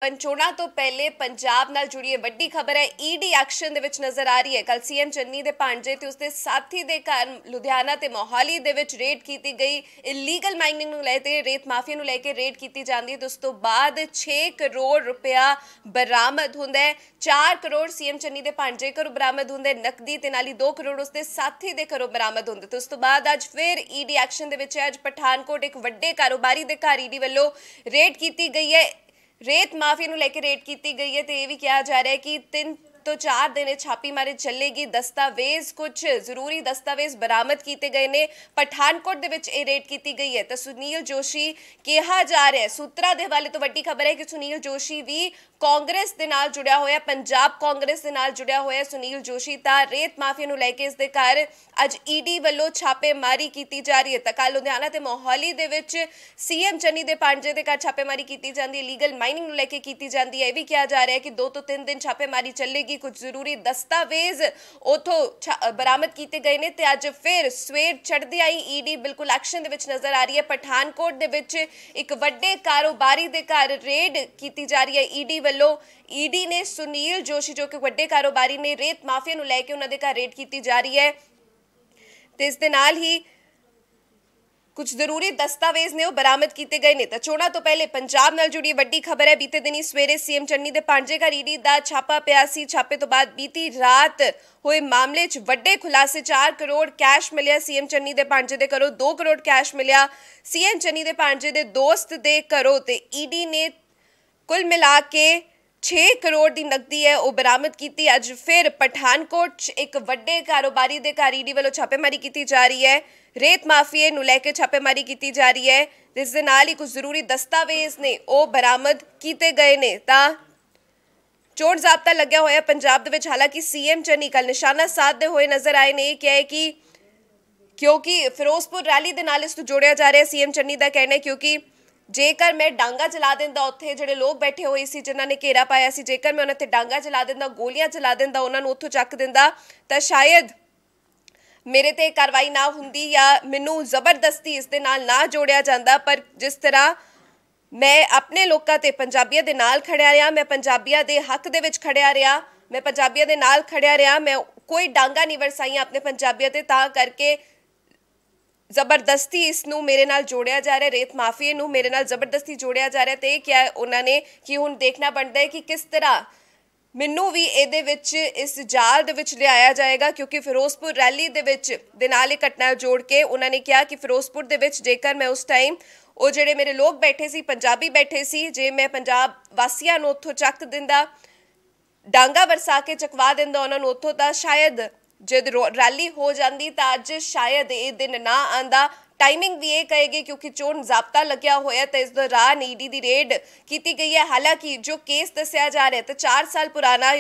ਚੋਣਾਂ ਤੋਂ ਪਹਿਲੇ ਪੰਜਾਬ ਨਾਲ ਜੁੜੀ ਇਹ ਵੱਡੀ ਖਬਰ ਹੈ। ਈਡੀ ਐਕਸ਼ਨ ਦੇ ਵਿੱਚ ਨਜ਼ਰ ਆ ਰਹੀ ਹੈ। ਕੱਲ ਸੀਐਮ ਚੰਨੀ ਦੇ ਭਾਂਜੇ ਤੇ ਉਸਦੇ ਸਾਥੀ ਦੇ ਘਰ ਲੁਧਿਆਣਾ ਤੇ ਮੋਹਾਲੀ ਦੇ ਵਿੱਚ ਰੇਡ ਕੀਤੀ ਗਈ। ਇਲੀਗਲ ਮਾਈਨਿੰਗ ਨੂੰ ਲੈ ਕੇ ਰੇਤ ਮਾਫੀਆ ਨੂੰ ਲੈ ਕੇ ਰੇਡ ਕੀਤੀ ਜਾਂਦੀ ਹੈ ਤੇ ਉਸ ਤੋਂ ਬਾਅਦ 6 ਕਰੋੜ ਰੁਪਇਆ ਬਰਾਮਦ ਹੁੰਦਾ ਹੈ। 4 ਕਰੋੜ ਸੀਐਮ ਚੰਨੀ ਦੇ ਭਾਂਜੇ ਘਰੋਂ ਬਰਾਮਦ ਹੁੰਦੇ ਨਕਦੀ ਤੇ ਨਾਲ ਹੀ 2 ਕਰੋੜ ਉਸਦੇ ਸਾਥੀ ਦੇ ਘਰੋਂ ਬਰਾਮਦ ਹੁੰਦੇ ਤੇ ਉਸ ਤੋਂ ਬਾਅਦ ਅੱਜ ਫਿਰ ਈਡੀ ਐਕਸ਼ਨ ਦੇ ਵਿੱਚ ਅੱਜ ਪਠਾਨਕੋਟ ਇੱਕ ਵੱਡੇ ਕਾਰੋਬਾਰੀ ਦੇ ਘਰ ਈਡੀ ਵੱਲੋਂ ਰੇਡ ਕੀਤੀ ਗਈ ਹੈ। रेत माफिया ਨੂੰ ਲੈ ਕੇ ਰੇਡ ਕੀਤੀ ਗਈ ਹੈ ਤੇ ਇਹ ਵੀ ਕਿਹਾ ਜਾ ਰਿਹਾ ਹੈ ਕਿ 3 ਤੋਂ 4 ਦਿਨ ਛਾਪੇਮਾਰੀ ਚੱਲੇਗੀ। ਦਸਤਾਵੇਜ਼ ਕੁਝ ਜ਼ਰੂਰੀ ਦਸਤਾਵੇਜ਼ ਬਰਾਮਦ ਕੀਤੇ ਗਏ ਨੇ। ਪਠਾਨਕੋਟ ਦੇ ਵਿੱਚ ਇਹ ਰੇਡ ਕੀਤੀ ਗਈ ਹੈ ਤਾਂ ਸੁਨੀਲ ਜੋਸ਼ੀ ਕਿਹਾ ਜਾ ਰਿਹਾ ਹੈ। ਸੂਤਰਾਂ ਦੇ ਹਵਾਲੇ ਤੋਂ ਵੱਡੀ ਖਬਰ ਹੈ ਕਿ ਸੁਨੀਲ ਜੋਸ਼ੀ ਵੀ ਕਾਂਗਰਸ ਦੇ ਨਾਲ ਜੁੜਿਆ ਹੋਇਆ, ਪੰਜਾਬ ਕਾਂਗਰਸ ਦੇ ਨਾਲ ਜੁੜਿਆ ਹੋਇਆ ਸੁਨੀਲ ਜੋਸ਼ੀ ਤਾਂ ਰੇਤ ਮਾਫੀਆ ਨੂੰ ਲੈ ਕੇ ਇਸ ਦੇ ਘਰ ਅੱਜ ਈਡੀ ਵੱਲੋਂ ਛਾਪੇਮਾਰੀ ਕੀਤੀ ਜਾ ਰਹੀ ਹੈ। ਤਾਂ ਕੱਲ ਲੁਧਿਆਣਾ ਤੇ ਮੋਹਾਲੀ ਦੇ ਵਿੱਚ ਸੀਐਮ ਚੰਨੀ ਦੇ ਭਾਂਜੇ ਦੇ ਘਰ ਛਾਪੇਮਾਰੀ ਕੀਤੀ ਜਾਂਦੀ ਹੈ। ਲੀਗਲ ਮਾਈਨਿੰਗ ਨੂੰ ਲੈ ਕੇ ਕੀਤੀ ਜਾਂਦੀ ਹੈ। ਇਹ ਵੀ ਕਿਹਾ ਜਾ ਰਿਹਾ ਹੈ ਕਿ 2 ਤੋਂ 3 ਦਿਨ ਛਾਪੇਮਾਰੀ ਚੱਲੇਗੀ। ਕੁਝ ਜ਼ਰੂਰੀ ਦਸਤਾਵੇਜ਼ ਉਥੋਂ ਬਰਾਮਦ ਕੀਤੇ ਗਏ ਨੇ ਤੇ ਅੱਜ ਫਿਰ ਸਵੇਰ ਚੜ੍ਹਦੀ ਆਈ ਈਡੀ ਬਿਲਕੁਲ ਐਕਸ਼ਨ ਦੇ ਵਿੱਚ ਨਜ਼ਰ ਆ ਰਹੀ ਹੈ। ਪਠਾਨਕੋਟ ਦੇ ਵਿੱਚ ਇੱਕ ਵੱਡੇ ਕਾਰੋਬਾਰੀ ਦੇ ਘਰ ਰੇਡ ਕੀਤੀ ਜਾ ਰਹੀ ਹੈ ਈਡੀ ਵੱਲੋਂ। ਈਡੀ ਨੇ ਸੁਨੀਲ ਜੋਸ਼ੀ ਜੋ ਕਿ ਵੱਡੇ ਕਾਰੋਬਾਰੀ ਨੇ ਰੇਤ ਮਾਫੀਆ ਨੂੰ ਲੈ ਕੇ ਉਹਨਾਂ ਦੇ ਘਰ ਰੇਡ ਕੀਤੀ ਜਾ ਰਹੀ ਹੈ ਤੇ ਇਸ ਦੇ ਨਾਲ ਹੀ ਕੁਝ ਜ਼ਰੂਰੀ ਦਸਤਾਵੇਜ਼ ਨੇ ਉਹ ਬਰਾਮਦ ਕੀਤੇ ਗਏ ਨੇ। ਤਾਂ ਚੋਣਾਂ ਤੋਂ ਪਹਿਲੇ ਪੰਜਾਬ ਨਾਲ ਜੁੜੀ ਵੱਡੀ ਖਬਰ ਹੈ। ਬੀਤੇ ਦਿਨੀ ਸਵੇਰੇ ਸੀਐਮ ਚੰਨੀ ਦੇ ਭਾਂਜੇ ਘਰ ਈਡੀ ਦਾ ਛਾਪਾ ਪਿਆ ਸੀ। ਛਾਪੇ ਤੋਂ ਬਾਅਦ ਬੀਤੀ ਰਾਤ ਹੋਏ ਮਾਮਲੇ 'ਚ ਵੱਡੇ ਖੁਲਾਸੇ 4 ਕਰੋੜ ਕੈਸ਼ ਮਿਲਿਆ ਸੀਐਮ ਚੰਨੀ ਦੇ ਭਾਂਜੇ ਦੇ ਘਰੋਂ। 2 ਕਰੋੜ ਕੈਸ਼ ਮਿਲਿਆ ਸੀਐਮ ਚੰਨੀ ਦੇ ਭਾਂਜੇ ਦੇ ਦੋਸਤ ਦੇ ਘਰੋਂ ਤੇ ਈਡੀ ਨੇ ਕੁੱਲ ਮਿਲਾ ਕੇ 6 ਕਰੋੜ ਦੀ ਨਕਦੀ ਹੈ ਉਹ ਬਰਾਮਦ ਕੀਤੀ। ਅੱਜ ਫਿਰ ਪਠਾਨਕੋਟ 'ਚ ਇੱਕ ਵੱਡੇ ਕਾਰੋਬਾਰੀ ਦੇ ਘਰ ਈਡੀ ਵੱਲੋਂ ਛਾਪੇਮਾਰੀ ਕੀਤੀ ਜਾ ਰਹੀ ਹੈ। ਰੇਤ ਮਾਫੀਏ ਨੂੰ ਲੈ ਕੇ ਛਾਪੇਮਾਰੀ ਕੀਤੀ ਜਾ ਰਹੀ ਹੈ। ਇਸ ਦੇ ਨਾਲ ਹੀ ਕੁਝ ਜ਼ਰੂਰੀ ਦਸਤਾਵੇਜ਼ ਨੇ ਉਹ ਬਰਾਮਦ ਕੀਤੇ ਗਏ ਨੇ। ਤਾਂ ਚੋਣ ਜ਼ਾਬਤਾ ਲੱਗਿਆ ਹੋਇਆ ਪੰਜਾਬ ਦੇ ਵਿੱਚ। ਹਾਲਾਂਕਿ ਸੀਐਮ ਚੰਨੀ ਕੱਲ ਨਿਸ਼ਾਨਾ ਸਾਧਦੇ ਹੋਏ ਨਜ਼ਰ ਆਏ ਨੇ। ਇਹ ਕਿਹਾ ਹੈ ਕਿ ਕਿਉਂਕਿ ਫਿਰੋਜ਼ਪੁਰ ਰੈਲੀ ਦੇ ਨਾਲ ਇਸ ਨੂੰ ਜੋੜਿਆ ਜਾ ਰਿਹਾ। ਸੀਐਮ ਚੰਨੀ ਦਾ ਕਹਿਣਾ ਹੈ ਕਿਉਂਕਿ ਜੇਕਰ ਮੈਂ ਡਾਂਗਾ ਚਲਾ ਦਿੰਦਾ ਉੱਥੇ ਜਿਹੜੇ ਲੋਕ ਬੈਠੇ ਹੋਏ ਸੀ ਜਿਨ੍ਹਾਂ ਨੇ ਘੇਰਾ ਪਾਇਆ ਸੀ, ਜੇਕਰ ਮੈਂ ਉਹਨਾਂ ਤੇ ਡਾਂਗਾ ਚਲਾ ਦਿੰਦਾ, ਗੋਲੀਆਂ ਚਲਾ ਦਿੰਦਾ, ਉਹਨਾਂ ਨੂੰ ਉੱਥੋਂ ਚੱਕ ਦਿੰਦਾ ਤਾਂ ਸ਼ਾਇਦ ਮੇਰੇ ਤੇ ਕਾਰਵਾਈ ਨਾ ਹੁੰਦੀ ਜਾਂ ਮੈਨੂੰ ਜ਼ਬਰਦਸਤੀ ਇਸ ਦੇ ਨਾਲ ਨਾ ਜੋੜਿਆ ਜਾਂਦਾ। ਪਰ ਜਿਸ ਤਰ੍ਹਾਂ ਮੈਂ ਆਪਣੇ ਲੋਕਾਂ ਤੇ ਪੰਜਾਬੀਆਂ ਦੇ ਨਾਲ ਖੜਿਆ ਰਿਹਾ, ਮੈਂ ਪੰਜਾਬੀਆਂ ਦੇ ਹੱਕ ਦੇ ਵਿੱਚ ਖੜਿਆ ਰਿਹਾ, ਮੈਂ ਪੰਜਾਬੀਆਂ ਦੇ ਨਾਲ ਖੜਿਆ ਰਿਹਾ, ਮੈਂ ਕੋਈ ਡਾਂਗਾ ਨਹੀਂ ਵਰਸਾਈਆਂ ਆਪਣੇ ਪੰਜਾਬੀਆਂ ਤੇ, ਤਾਂ ਕਰਕੇ ਜ਼ਬਰਦਸਤੀ ਇਸ ਨੂੰ ਮੇਰੇ ਨਾਲ ਜੋੜਿਆ ਜਾ ਰਿਹਾ, ਰੇਤ ਮਾਫੀਏ ਨੂੰ ਮੇਰੇ ਨਾਲ ਜ਼ਬਰਦਸਤੀ ਜੋੜਿਆ ਜਾ ਰਿਹਾ। ਤੇ ਇਹ ਕਿਹਾ ਉਹਨਾਂ ਨੇ ਕਿ ਹੁਣ ਦੇਖਣਾ ਬਣਦਾ ਹੈ ਕਿ ਕਿਸ ਤਰ੍ਹਾਂ ਮੈਨੂੰ ਵੀ ਇਹਦੇ ਵਿੱਚ ਇਸ ਜਾਲ ਦੇ ਵਿੱਚ ਲਿਆਇਆ ਜਾਏਗਾ। ਕਿਉਂਕਿ ਫਿਰੋਜ਼ਪੁਰ ਰੈਲੀ ਦੇ ਵਿੱਚ ਦੇ ਨਾਲ ਇਹ ਘਟਨਾ ਜੋੜ ਕੇ ਉਹਨਾਂ ਨੇ ਕਿਹਾ ਕਿ ਫਿਰੋਜ਼ਪੁਰ ਦੇ ਵਿੱਚ ਜੇਕਰ ਮੈਂ ਉਸ ਟਾਈਮ ਉਹ ਜਿਹੜੇ ਮੇਰੇ ਲੋਕ ਬੈਠੇ ਸੀ, ਪੰਜਾਬੀ ਬੈਠੇ ਸੀ, ਜੇ ਮੈਂ ਪੰਜਾਬ ਵਾਸੀਆਂ ਨੂੰ ਉੱਥੋਂ ਚੱਕ ਦਿੰਦਾ, ਡਾਂਗਾ ਵਰਸਾ ਕੇ ਚਕਵਾ ਦਿੰਦਾ ਉਹਨਾਂ ਨੂੰ ਉੱਥੋਂ, ਤਾਂ ਸ਼ਾਇਦ ਜਦ ਰੈਲੀ ਹੋ ਜਾਂਦੀ ਤਾਂ ਅੱਜ ਸ਼ਾਇਦ ਇਹ ਦਿਨ ਨਾ ਆਂਦਾ। टाइमिंग भी ये कहेगी क्योंकि चोण जाब्ता लग्या होया तो इस दौरान ईडी की रेड की गई है। हालांकि जो केस दसिया जा रहा है तो 4 साल पुराना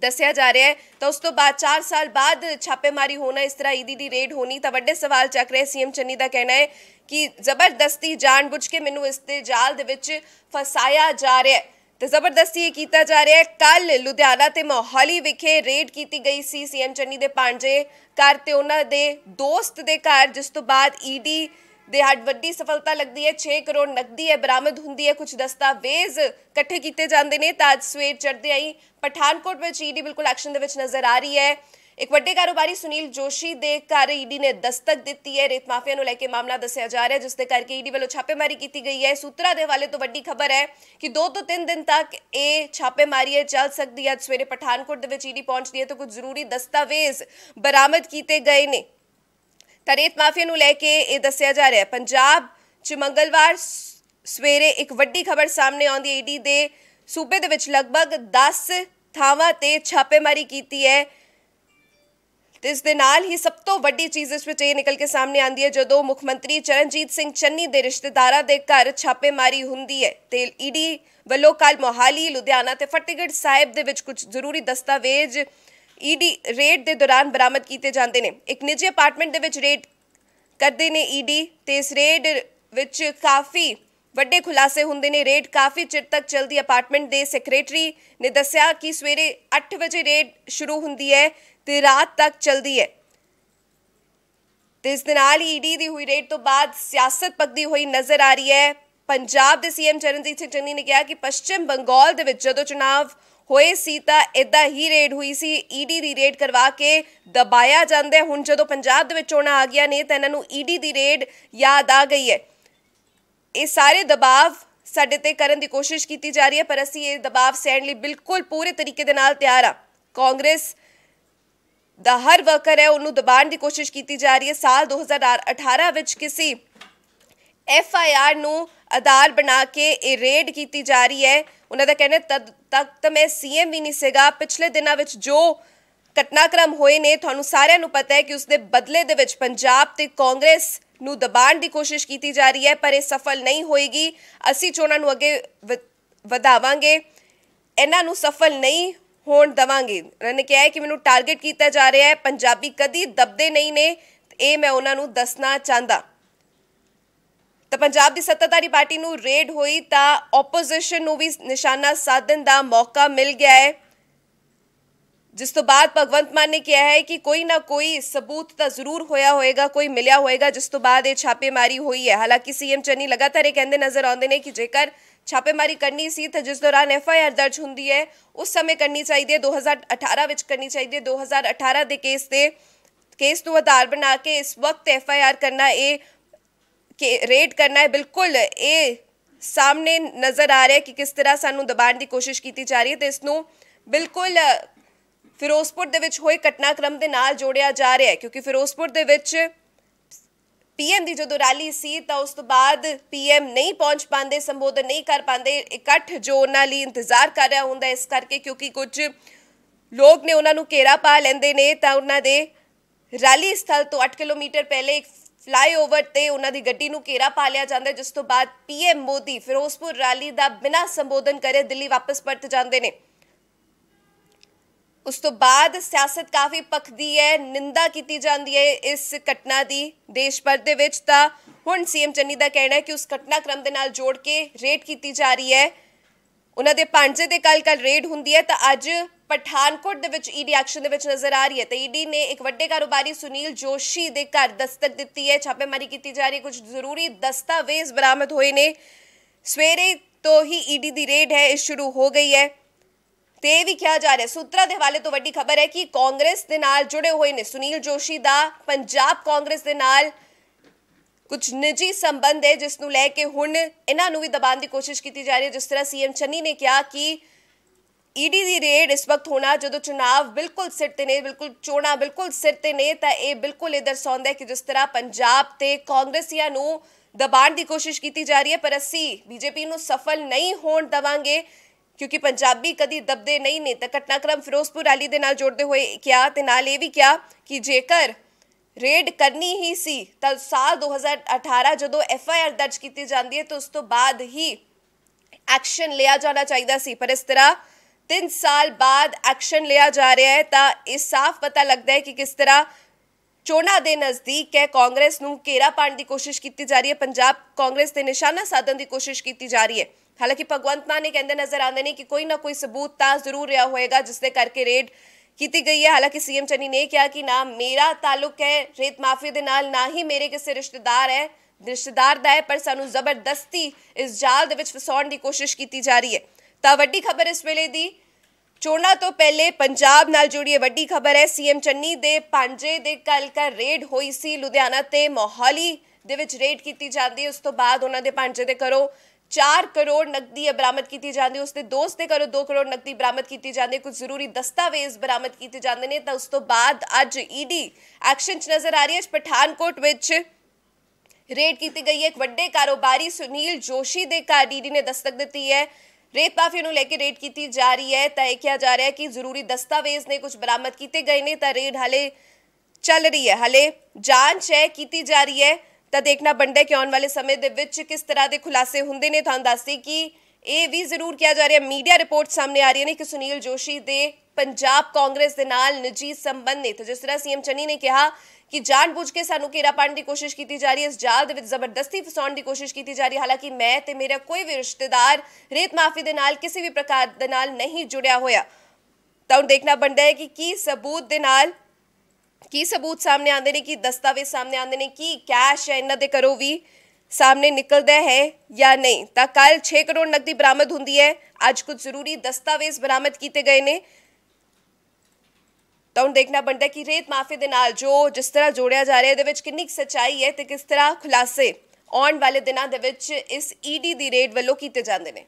दसिया जा रहा है, तो उस तो बाद 4 साल बाद छापेमारी होना, इस तरह ईडी की रेड होनी, तो वड्डे सवाल चक रहे। सीएम चन्नी का कहना है कि जबरदस्ती जानबुझ के मैनू इस जाल दे विच फसाया जा रहा है तो जबरदस्ती ये किया जा रहा है। कल लुधियाना ते मोहाली विखे रेड की गई सी सीएम चन्नी दे भांजे घर ते उन्हां दे दोस्त दे घर, जिस तो बाद ईडी दे हट वड्डी सफलता लगती है। 6 करोड़ नकदी है बरामद हुंदी है, कुछ दस्तावेज इकट्ठे किए जाते हैं। तो अज सवेर चढ़ते आई पठानकोट में ईडी बिल्कुल एक्शन दे विच नज़र आ रही है। एक वड्डे कारोबारी सुनील जोशी दे घर ईडी ने दस्तक दी है। रेत माफिया नूं लैके मामला दसिया जा रहा है, जिसके करके ईडी वालों छापेमारी की गई है। सूत्रा दे हवाले तो वड्डी खबर है कि 2 तो 3 दिन तक ये छापेमारी चल सकती है। सवेरे पठानकोट दे विच ईडी पहुंचती है तो कुछ जरूरी दस्तावेज बरामद किए गए ने। तो रेत माफिया नूं लैके ये दसिया जा रहा है। पंजाब च मंगलवार सवेरे एक वड्डी खबर सामने आउंदी है। ईडी दे सूबे दे विच लगभग 10 थावां ते छापेमारी की है। तो इस दे नाल ही सब तो वड्डी चीज़ इस विच ये निकल के सामने आती है जदों मुख मंत्री चरणजीत सिंह चन्नी दे रिश्तेदारां दे घर छापेमारी हुंदी है। तो ईडी वल्लों कल मोहाली, लुधियाना ते फतेहगढ़ साहिब दे विच कुछ जरूरी दस्तावेज ईडी रेड दे दौरान बरामद किए जाते हैं। एक निजी अपार्टमेंट दे विच रेड करते हैं ईडी ते इस रेड विच काफ़ी वड्डे खुलासे हुंदे ने। रेड काफ़ी चिर तक चलती। अपार्टमेंट के सैकरेटरी ने दस्सिया कि सवेरे 8 बजे रेड शुरू हुंदी है तो रात तक चलती है। तो इस दे नाल ईडी की हुई रेड तो बाद सियासत पकदी हुई नज़र आ रही है। ਪੰਜਾਬ ਦੇ ਸੀਐਮ ਚਰਨਜੀਤ ਸਿੰਘ ਚੰਨੀ ਨੇ ਕਿਹਾ ਕਿ ਪੱਛਮ ਬੰਗਾਲ ਦੇ ਵਿੱਚ ਜਦੋਂ ਚੁਣਾਵ ਹੋਏ ਸੀ ਤਾਂ ਇਦਾਂ ਹੀ ਰੇਡ ਹੋਈ ਸੀ, ਈਡੀ ਦੀ ਰੇਡ ਕਰਵਾ ਕੇ ਦਬਾਇਆ ਜਾਂਦਾ। ਹੁਣ ਜਦੋਂ ਪੰਜਾਬ ਦੇ ਵਿੱਚ ਚੋਣਾਂ ਆ ਗਈਆਂ ਨੇ ਤਾਂ ਇਹਨਾਂ ਨੂੰ ਈਡੀ ਦੀ ਰੇਡ ਯਾਦ ਆ ਗਈ ਹੈ। ਇਹ ਸਾਰੇ ਦਬਾਅ ਸਾਡੇ ਤੇ ਕਰਨ ਦੀ ਕੋਸ਼ਿਸ਼ ਕੀਤੀ ਜਾ ਰਹੀ ਹੈ, ਪਰ ਅਸੀਂ ਇਹ ਦਬਾਅ ਸਹਿਣ ਲਈ ਬਿਲਕੁਲ ਪੂਰੇ ਤਰੀਕੇ ਦੇ ਨਾਲ ਤਿਆਰ ਆ। ਕਾਂਗਰਸ ਦਾ ਹਰ ਵਰਕਰ ਹੈ ਉਹਨੂੰ ਦਬਾਉਣ ਦੀ ਕੋਸ਼ਿਸ਼ ਕੀਤੀ ਜਾ ਰਹੀ ਹੈ। ਸਾਲ 2018 ਵਿੱਚ ਕਿਸੇ FIR ਨੂੰ ਆਧਾਰ ਬਣਾ ਕੇ ਇਹ ਰੇਡ ਕੀਤੀ ਜਾ ਰਹੀ ਹੈ। ਉਹਨਾਂ ਦਾ ਕਹਿਣਾ ਤਦ ਤੱਕ ਤਾਂ ਮੈਂ CM ਵੀ ਨਹੀਂ ਸੀਗਾ। ਪਿਛਲੇ ਦਿਨਾਂ ਵਿੱਚ ਜੋ ਘਟਨਾਕ੍ਰਮ ਹੋਏ ਨੇ ਤੁਹਾਨੂੰ ਸਾਰਿਆਂ ਨੂੰ ਪਤਾ ਹੈ ਕਿ ਉਸ ਦੇ ਬਦਲੇ ਦੇ ਵਿੱਚ ਪੰਜਾਬ ਤੇ ਕਾਂਗਰਸ ਨੂੰ ਦਬਾਉਣ ਦੀ ਕੋਸ਼ਿਸ਼ ਕੀਤੀ ਜਾ ਰਹੀ ਹੈ, ਪਰ ਇਹ ਸਫਲ ਨਹੀਂ ਹੋਏਗੀ। ਅਸੀਂ ਚੋਣਾਂ ਨੂੰ ਅੱਗੇ ਵਧਾਵਾਂਗੇ, ਇਹਨਾਂ ਨੂੰ ਸਫਲ ਨਹੀਂ ਹੋਣ ਦੇਵਾਂਗੇ। ਉਹਨਾਂ ਨੇ ਕਿਹਾ ਹੈ ਕਿ ਮੈਨੂੰ ਟਾਰਗੇਟ ਕੀਤਾ ਜਾ ਰਿਹਾ ਹੈ, ਪੰਜਾਬੀ ਕਦੀ ਦਬਦੇ ਨਹੀਂ ਨੇ, ਇਹ ਮੈਂ ਉਹਨਾਂ ਨੂੰ ਦੱਸਣਾ ਚਾਹੁੰਦਾ। ਤਾਂ ਪੰਜਾਬ ਦੀ ਸੱਤਾਧਾਰੀ ਪਾਰਟੀ ਨੂੰ ਰੇਡ ਹੋਈ ਤਾਂ ਆਪੋਜੀਸ਼ਨ ਨੂੰ ਵੀ ਨਿਸ਼ਾਨਾ ਸਾਧਨ ਦਾ ਮੌਕਾ ਮਿਲ ਗਿਆ ਹੈ, ਜਿਸ ਤੋਂ ਬਾਅਦ ਭਗਵੰਤ ਮਾਨ ਨੇ ਕਿਹਾ ਹੈ ਕਿ ਕੋਈ ਨਾ ਕੋਈ ਸਬੂਤ ਤਾਂ ਜ਼ਰੂਰ ਹੋਇਆ ਹੋਏਗਾ, ਕੋਈ ਮਿਲਿਆ ਹੋਏਗਾ, ਜਿਸ ਤੋਂ ਬਾਅਦ ਇਹ ਛਾਪੇਮਾਰੀ ਹੋਈ ਹੈ। ਹਾਲਾਂਕਿ CM ਚੰਨੀ ਲਗਾਤਾਰ ਇਹ ਕਹਿੰਦੇ ਨਜ਼ਰ ਆਉਂਦੇ ਨੇ ਕਿ ਜੇਕਰ ਛਾਪੇਮਾਰੀ ਕਰਨੀ ਸੀ ਤਾਂ ਜਿਸ ਦੌਰਾਨ FIR ਦਰਜ ਹੁੰਦੀ ਹੈ ਉਸ ਸਮੇਂ ਕਰਨੀ ਚਾਹੀਦੀ ਹੈ, 2018 ਵਿੱਚ ਕਰਨੀ ਚਾਹੀਦੀ ਹੈ। 2018 ਦੇ ਕੇਸ ਨੂੰ ਆਧਾਰ ਬਣਾ ਕੇ ਇਸ ਵਕਤ FIR ਕਰਨਾ, ਇਹ ਰੇਡ ਕਰਨਾ ਹੈ, ਬਿਲਕੁਲ ਇਹ ਸਾਹਮਣੇ ਨਜ਼ਰ ਆ ਰਿਹਾ ਹੈ ਕਿ ਕਿਸ ਤਰ੍ਹਾਂ ਸਾਨੂੰ ਦਬਾਉਣ ਦੀ ਕੋਸ਼ਿਸ਼ ਕੀਤੀ ਜਾ ਰਹੀ ਹੈ। ਤੇ ਇਸ ਨੂੰ ਬਿਲਕੁਲ ਫਿਰੋਜ਼ਪੁਰ ਦੇ ਵਿੱਚ ਹੋਏ ਘਟਨਾਕ੍ਰਮ ਦੇ ਨਾਲ ਜੋੜਿਆ ਜਾ ਰਿਹਾ ਹੈ, ਕਿਉਂਕਿ ਫਿਰੋਜ਼ਪੁਰ ਦੇ ਵਿੱਚ PM ਦੀ ਜਦੋਂ ਰੈਲੀ ਸੀ ਤਾਂ ਉਸ ਤੋਂ ਬਾਅਦ PM ਨਹੀਂ ਪਹੁੰਚ ਪਾਉਂਦੇ, ਸੰਬੋਧਨ ਨਹੀਂ ਕਰ ਪਾਉਂਦੇ। ਇਕੱਠ ਜੋ ਉਹਨਾਂ ਲਈ ਇੰਤਜ਼ਾਰ ਕਰ ਰਿਹਾ ਹੁੰਦਾ ਇਸ ਕਰਕੇ ਕਿਉਂਕਿ ਕੁਝ ਲੋਕ ਨੇ ਉਹਨਾਂ ਨੂੰ ਘੇਰਾ ਪਾ ਲੈਂਦੇ ਨੇ, ਤਾਂ ਉਹਨਾਂ ਦੇ ਰੈਲੀ ਸਥਲ ਤੋਂ 8 ਕਿਲੋਮੀਟਰ ਪਹਿਲੇ ਇੱਕ ਫਲਾਈਓਵਰ ਤੇ ਉਹਨਾਂ ਦੀ ਗੱਡੀ ਨੂੰ ਘੇਰਾ ਪਾ ਲਿਆ ਜਾਂਦਾ, ਜਿਸ ਤੋਂ ਬਾਅਦ PM ਮੋਦੀ ਫਿਰੋਜ਼ਪੁਰ ਰੈਲੀ ਦਾ ਬਿਨਾਂ ਸੰਬੋਧਨ ਕਰੇ ਦਿੱਲੀ ਵਾਪਸ ਪਰਤ ਜਾਂਦੇ ਨੇ। ਉਸ ਤੋਂ ਬਾਅਦ ਸਿਆਸਤ ਕਾਫੀ ਪੱਖਦੀ ਹੈ, ਨਿੰਦਾ ਕੀਤੀ ਜਾਂਦੀ ਹੈ ਇਸ ਘਟਨਾ ਦੀ ਦੇਸ਼ ਭਰ ਦੇ ਵਿੱਚ। ਤਾਂ ਹੁਣ CM ਚੰਨੀ ਦਾ ਕਹਿਣਾ ਹੈ ਕਿ ਉਸ ਘਟਨਾਕ੍ਰਮ ਦੇ ਨਾਲ ਜੋੜ ਕੇ ਰੇਡ ਕੀਤੀ ਜਾ ਰਹੀ ਹੈ। ਉਹਨਾਂ ਦੇ ਭਾਂਜੇ ਦੇ ਕੱਲ ਰੇਡ ਹੁੰਦੀ ਹੈ ਤਾਂ ਅੱਜ ਪਠਾਨਕੋਟ ਦੇ ਵਿੱਚ ਈਡੀ ਐਕਸ਼ਨ ਦੇ ਵਿੱਚ ਨਜ਼ਰ ਆ ਰਹੀ ਹੈ। ਤਾਂ ਈਡੀ ਨੇ ਇੱਕ ਵੱਡੇ ਕਾਰੋਬਾਰੀ ਸੁਨੀਲ ਜੋਸ਼ੀ ਦੇ ਘਰ ਦਸਤਕ ਦਿੱਤੀ ਹੈ, ਛਾਪੇਮਾਰੀ ਕੀਤੀ ਜਾ ਰਹੀ ਹੈ, ਕੁਝ ਜ਼ਰੂਰੀ ਦਸਤਾਵੇਜ਼ ਬਰਾਮਦ ਹੋਏ ਨੇ। ਸਵੇਰੇ ਤੋਂ ਹੀ ਈਡੀ ਦੀ ਰੇਡ ਹੈ, ਇਹ ਸ਼ੁਰੂ ਹੋ ਗਈ ਹੈ। ਤੇ ਇਹ ਵੀ ਕਿਹਾ ਜਾ ਰਿਹਾ, ਸੂਤਰਾਂ ਦੇ ਹਵਾਲੇ ਤੋਂ ਵੱਡੀ ਖਬਰ ਹੈ ਕਿ ਕਾਂਗਰਸ ਦੇ ਨਾਲ ਜੁੜੇ ਹੋਏ ਨੇ ਸੁਨੀਲ ਜੋਸ਼ੀ ਦਾ ਪੰਜਾਬ ਕਾਂਗਰਸ ਦੇ ਨਾਲ ਕੁਝ ਨਿੱਜੀ ਸੰਬੰਧ ਹੈ, ਜਿਸ ਨੂੰ ਲੈ ਕੇ ਹੁਣ ਇਹਨਾਂ ਨੂੰ ਵੀ ਦਬਾਉਣ ਦੀ ਕੋਸ਼ਿਸ਼ ਕੀਤੀ ਜਾ ਰਹੀ ਹੈ। ਜਿਸ ਤਰ੍ਹਾਂ CM ਚੰਨੀ ਨੇ ਕਿਹਾ ਕਿ ਈਡੀ ਦੀ ਰੇਡ ਇਸ ਵਕਤ ਹੋਣਾ ਜਦੋਂ ਚੁਣਾਵ ਬਿਲਕੁਲ ਸਿਰ ਤੇ ਨੇ, ਬਿਲਕੁਲ ਚੋਣਾਂ ਬਿਲਕੁਲ ਸਿਰ ਤੇ ਨੇ, ਤਾਂ ਇਹ ਬਿਲਕੁਲ ਇਹ ਦਰਸਾਉਂਦਾ ਹੈ ਕਿ ਜਿਸ ਤਰ੍ਹਾਂ ਪੰਜਾਬ ਤੇ ਕਾਂਗਰਸੀਆਂ ਨੂੰ ਦਬਾਉਣ ਦੀ ਕੋਸ਼ਿਸ਼ ਕੀਤੀ ਜਾ ਰਹੀ ਹੈ, ਪਰ ਅਸੀਂ BJP ਨੂੰ ਸਫਲ ਨਹੀਂ ਹੋਣ ਦੇਵਾਂਗੇ ਕਿਉਂਕਿ ਪੰਜਾਬੀ ਕਦੀ ਦਬਦੇ ਨਹੀਂ ਨੇ। ਤਾਂ ਘਟਨਾਕ੍ਰਮ ਫਿਰੋਜ਼ਪੁਰ ਰੈਲੀ ਦੇ ਨਾਲ ਜੋੜਦੇ ਹੋਏ ਕਿਹਾ ਤੇ ਨਾਲ ਇਹ ਵੀ ਕਿਹਾ ਕਿ ਜੇਕਰ ਰੇਡ ਕਰਨੀ ਹੀ ਸੀ ਤਾਂ ਸਾਲ 2018 ਜਦੋਂ FIR ਦਰਜ ਕੀਤੀ ਜਾਂਦੀ ਹੈ ਤਾਂ ਉਸ ਤੋਂ ਬਾਅਦ ਹੀ ਐਕਸ਼ਨ ਲਿਆ ਜਾਣਾ ਚਾਹੀਦਾ ਸੀ, ਪਰ ਇਸ ਤਰ੍ਹਾਂ 3 ਸਾਲ ਬਾਅਦ ਐਕਸ਼ਨ ਲਿਆ ਜਾ ਰਿਹਾ ਹੈ। ਤਾਂ ਇਹ ਸਾਫ਼ ਪਤਾ ਲੱਗਦਾ ਹੈ ਕਿ ਕਿਸ ਤਰ੍ਹਾਂ ਚੋਣਾਂ ਦੇ ਨਜ਼ਦੀਕ ਹੈ ਕਾਂਗਰਸ ਨੂੰ ਘੇਰਾ ਪਾਉਣ ਦੀ ਕੋਸ਼ਿਸ਼ ਕੀਤੀ ਜਾ ਰਹੀ ਹੈ, ਪੰਜਾਬ ਕਾਂਗਰਸ ਤੇ ਨਿਸ਼ਾਨਾ ਸਾਧਨ ਦੀ ਕੋਸ਼ਿਸ਼ ਕੀਤੀ ਜਾ ਰਹੀ ਹੈ। ਹਾਲਾਂਕਿ ਭਗਵੰਤ ਮਾਨ ਨੇ ਕਹਿੰਦੇ ਨਜ਼ਰ ਆਉਂਦੇ ਨੇ ਕਿ ਕੋਈ ਨਾ ਕੋਈ ਸਬੂਤ ਤਾਂ ਜ਼ਰੂਰ ਰਿਹਾ ਹੋਏਗਾ ਜਿਸ ਦੇ ਕਰਕੇ ਰੇਡ ਕੀਤੀ ਗਈ ਹੈ। ਹਾਲਾਂਕਿ CM ਚੰਨੀ ਨੇ ਕਿਹਾ ਕਿ ਨਾ ਮੇਰਾ ਤਾਲੁਕ ਹੈ ਰੇਤ ਮਾਫੀਆ ਦੇ ਨਾਲ, ਨਾ ਹੀ ਮੇਰੇ ਕਿਸੇ ਰਿਸ਼ਤੇਦਾਰ ਦਾ ਹੈ, ਪਰ ਸਾਨੂੰ ਜ਼ਬਰਦਸਤੀ ਇਸ ਜਾਲ ਦੇ ਵਿੱਚ ਫਸਾਉਣ ਦੀ ਕੋਸ਼ਿਸ਼ ਕੀਤੀ ਜਾ ਰਹੀ ਹੈ। ਤਾਂ ਵੱਡੀ ਖਬਰ ਇਸ ਵੇਲੇ ਦੀ ਚੋਣਾਂ ਤੋਂ ਪਹਿਲੇ ਪੰਜਾਬ ਨਾਲ ਜੁੜੀ ਵੱਡੀ ਖਬਰ ਹੈ। CM ਚੰਨੀ ਦੇ ਭਾਂਜੇ ਦੇ ਕੱਲ ਰੇਡ ਹੋਈ ਸੀ, ਲੁਧਿਆਣਾ ਤੇ ਮੋਹਾਲੀ ਦੇ ਵਿੱਚ ਰੇਡ ਕੀਤੀ ਜਾਂਦੀ। ਉਸ ਤੋਂ ਬਾਅਦ ਉਹਨਾਂ ਦੇ ਭਾਂਜੇ ਦੇ ਘਰੋਂ 4 ਕਰੋੜ ਨਕਦੀ ਬਰਾਮਦ ਕੀਤੀ ਜਾਂਦੀ, ਉਸਦੇ ਦੋਸਤ ਦੇ ਘਰੋਂ 2 ਕਰੋੜ ਨਕਦੀ ਬਰਾਮਦ ਕੀਤੀ ਜਾਂਦੀ, ਕੁਝ ਜ਼ਰੂਰੀ ਦਸਤਾਵੇਜ਼ ਬਰਾਮਦ ਕੀਤੇ ਜਾਂਦੇ ਨੇ। ਤਾਂ ਉਸ ਤੋਂ ਬਾਅਦ ਅੱਜ ਈਡੀ ਐਕਸ਼ਨ 'ਚ ਨਜ਼ਰ ਆ ਰਹੀ ਹੈ। ਪਠਾਨਕੋਟ ਵਿੱਚ ਰੇਡ ਕੀਤੀ ਗਈ ਹੈ, ਇੱਕ ਵੱਡੇ ਕਾਰੋਬਾਰੀ ਸੁਨੀਲ ਜੋਸ਼ੀ ਦੇ ਘਰ ਈਡੀ ਨੇ ਦਸਤਕ ਦਿੱਤੀ ਹੈ। ਰੇਤ ਮਾਫੀਆ ਨੂੰ ਲੈ ਕੇ ਰੇਡ ਕੀਤੀ ਜਾ ਰਹੀ ਹੈ ਤਾਂ ਇਹ ਕਿਹਾ ਜਾ ਰਿਹਾ ਹੈ ਕਿ ਜ਼ਰੂਰੀ ਦਸਤਾਵੇਜ਼ ਨੇ ਕੁਝ ਬਰਾਮਦ ਕੀਤੇ ਗਏ ਨੇ। ਤਾਂ ਰੇਡ ਹਾਲੇ ਚੱਲ ਰਹੀ ਹੈ, ਹਾਲੇ ਜਾਂਚ ਹੈ ਕੀਤੀ ਜਾ ਰਹੀ ਹੈ। ਤਾਂ ਦੇਖਣਾ ਬਣਦਾ ਕਿ ਆਉਣ ਵਾਲੇ ਸਮੇਂ ਦੇ ਵਿੱਚ ਕਿਸ ਤਰ੍ਹਾਂ ਦੇ ਖੁਲਾਸੇ ਹੁੰਦੇ ਨੇ। ਤੁਹਾਨੂੰ ਦੱਸਦੀ ਕਿ ਇਹ ਵੀ ਜ਼ਰੂਰ ਕਿਹਾ ਜਾ ਰਿਹਾ, ਮੀਡੀਆ ਰਿਪੋਰਟ ਸਾਹਮਣੇ ਆ ਰਹੀਆਂ ਨੇ ਕਿ ਸੁਨੀਲ ਜੋਸ਼ੀ ਦੇ ਪੰਜਾਬ ਕਾਂਗਰਸ ਦੇ ਨਾਲ ਨਿੱਜੀ ਸੰਬੰਧ ਨੇ। ਤਾਂ ਜਿਸ ਤਰ੍ਹਾਂ CM ਚੰਨੀ ਨੇ ਕਿਹਾ ਕਿ ਜਾਣਬੁੱਝ ਕੇ ਸਾਨੂੰ ਘੇਰਾ ਪਾਉਣ ਦੀ ਕੋਸ਼ਿਸ਼ ਕੀਤੀ ਜਾ ਰਹੀ ਹੈ, ਇਸ ਜਾਲ ਦੇ ਵਿੱਚ ਜ਼ਬਰਦਸਤੀ ਫਸਾਉਣ ਦੀ ਕੋਸ਼ਿਸ਼ ਕੀਤੀ ਜਾ ਰਹੀ ਹੈ। ਹਾਲਾਂਕਿ ਮੈਂ ਤੇ ਮੇਰਾ ਕੋਈ ਵੀ ਰਿਸ਼ਤੇਦਾਰ ਰੇਤ ਮਾਫੀ ਦੇ ਨਾਲ ਕਿਸੇ ਵੀ ਪ੍ਰਕਾਰ ਦੇ ਨਾਲ ਨਹੀਂ ਜੁੜਿਆ ਹੋਇਆ। ਤਾਂ ਹੁਣ ਦੇਖਣਾ ਬਣਦਾ ਹੈ ਕਿ ਕੀ ਸਬੂਤ ਸਾਹਮਣੇ ਆਉਂਦੇ ਨੇ, ਕੀ ਦਸਤਾਵੇਜ਼ ਸਾਹਮਣੇ ਆਉਂਦੇ ਨੇ, ਕੀ ਕੈਸ਼ ਹੈ ਇਹਨਾਂ ਦੇ ਘਰੋਂ ਵੀ ਸਾਹਮਣੇ ਨਿਕਲਦਾ ਹੈ ਜਾਂ ਨਹੀਂ। ਤਾਂ ਕੱਲ 6 ਕਰੋੜ ਨਕਦੀ ਬਰਾਮਦ ਹੁੰਦੀ ਹੈ, ਅੱਜ ਕੁਝ ਜ਼ਰੂਰੀ ਦਸਤਾਵੇਜ਼ ਬਰਾਮਦ ਕੀਤੇ ਗਏ ਨੇ। ਤਾਂ ਹੁਣ ਦੇਖਣਾ ਬਣਦਾ ਕਿ ਰੇਤ ਮਾਫੀਆ ਦੇ ਨਾਲ ਜੋ ਜਿਸ ਤਰ੍ਹਾਂ ਜੋੜਿਆ ਜਾ ਰਿਹਾ ਇਹਦੇ ਵਿੱਚ ਕਿੰਨੀ ਸੱਚਾਈ ਹੈ ਤੇ ਕਿਸ ਤਰ੍ਹਾਂ ਖੁਲਾਸੇ ਆਉਣ ਵਾਲੇ ਦਿਨਾਂ ਦੇ ਵਿੱਚ ਇਸ ਈਡੀ ਦੀ ਰੇਡ ਵੱਲੋਂ ਕੀਤੇ ਜਾਂਦੇ ਨੇ।